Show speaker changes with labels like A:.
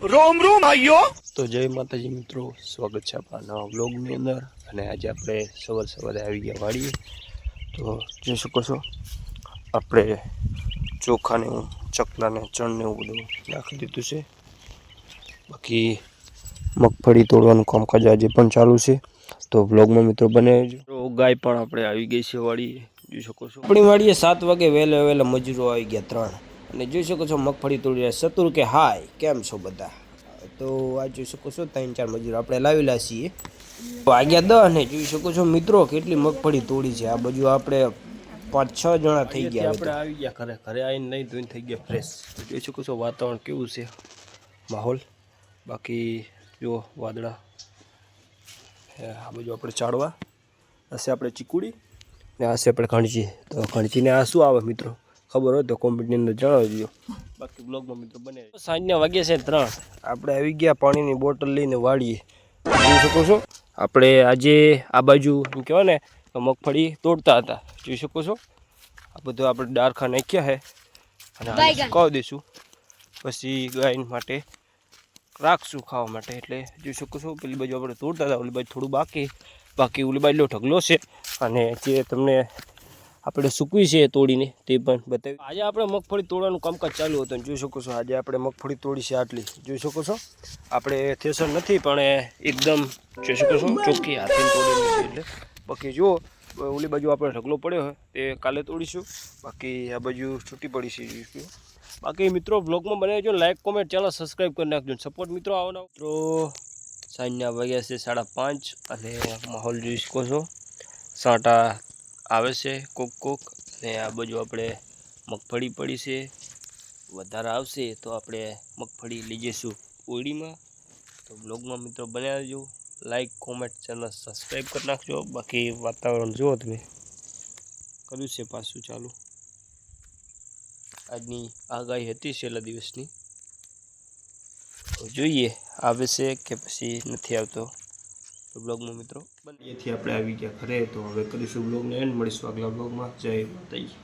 A: रोम रोम भाइयों।
B: तो जय माताजी मित्रों, स्वागत है अपना नवा ब्लॉगनी अंदर। અને આજે આપણે સવારે આવી ગયા વાડીએ। તો જોઈ શકો છો આપણે ચોખાને ચકલાને ચણને એવું બધું નાખી દીધું છે। બાકી મગફળી તોડવાનું કામકાજ આજે પણ ચાલુ છે। તો બ્લોગમાં મિત્રો બને તો ગાય પણ આપણે આવી ગઈ છે વાડીએ। જોઈ શકો છો આપણી વાડીએ 7 વાગે વહેલા મજૂરો આવી ગયા 3। અને જોઈ શકો છો મગફળી તોડી રહ્યા। સતુર કે હાય કેમ છો બધા? तो आज જોઈ શકો છો 3-4 મજૂર આપણે લાવેલા છીએ। વાગ્યા 10 ને જોઈ શકો છો મિત્રો કેટલી મગફળી તોડી છે। આ બાજુ આપણે 5-6 જણા થઈ ગયા। આપણે આવી ગયા ઘરે આવીને નહીં ધોઈને થઈ ગયા ફ્રેશ। જોઈ શકો છો વાતાવરણ કેવું છે માહોલ। બાકી જો વાદળા આ બાજુ આપણે ચાડવા હશે આપણે ચીકુડી ને હશે આપણે ખણચી। તો ખણચીને આ શું આવે મિત્રો ખબર હોય તો કોમેન્ટની અંદર જણાવજો। બાકી બ્લોગમાં મિત્રો બને સાંજના વાગ્યા છે 3। આપણે આવી ગયા પાણીની બોટલ લઈને વાડીએ। જોઈ શકો છો આપણે આજે આ બાજુ એમ કહેવાય ને તો મગફળી તોડતા હતા। જોઈ શકો છો આ બધું આપણે ડારખા નાખ્યા છે અને સુકાવી દઈશું। પછી ગાય માટે રાખશું ખાવા માટે। એટલે જોઈ શકો છો પેલી બાજુ આપણે તોડતા હતા, ઓલી બાજુ થોડું બાકી ઓલી બાજુ ઢગલો છે અને જે તમને આપણે સૂકવી છે તોડીને તે પણ બતાવી। આજે આપણે મગફળી તોડવાનું કામકાજ ચાલુ હતું। જોઈ શકો છો આજે આપણે મગફળી તોડી છે આટલી। જોઈ શકો છો આપણે થેસર નથી પણ એકદમ જોઈ શકો છો ચોખ્ખી હાથે તોડેલી છે। એટલે બાકી જુઓ ઓલી બાજુ આપણે ઢગલો પડ્યો હોય તે કાલે તોડીશું। બાકી આ બાજુ છૂટી પડી છે। બાકી મિત્રો બ્લોગમાં બનાવજો, લાઈક કોમેન્ટ ચેનલ સબસ્ક્રાઈબ કરી નાખજો। સપોર્ટ મિત્રો આવવાના મિત્રો સાંજના વાગ્યા છે 5:30 અને માહોલ જોઈ શકો છો સાંટા આવે છે કોક ને આ બાજુ આપણે મગફળી પડી છે। વધારે આવશે તો આપણે મગફળી લઈ જઈશું ઓળીમાં। તો બ્લોગમાં મિત્રો બન્યા રહેજો, લાઈક કોમેન્ટ ચેનલ સબસ્ક્રાઈબ કરી નાખજો। બાકી વાતાવરણ જુઓ તમે કર્યું છે પાછું ચાલુ। આજની આગાહી હતી છેલ્લા દિવસની, તો જોઈએ આવે છે કે પછી નથી આવતો। તો બ્લોગમાં મિત્રો અહીંયાથી આપણે આવી ગયા ઘરે। તો હવે કરીશું બ્લોગને એન્ડ, મળીશું આગલા બ્લોગમાં। જય માતાજી।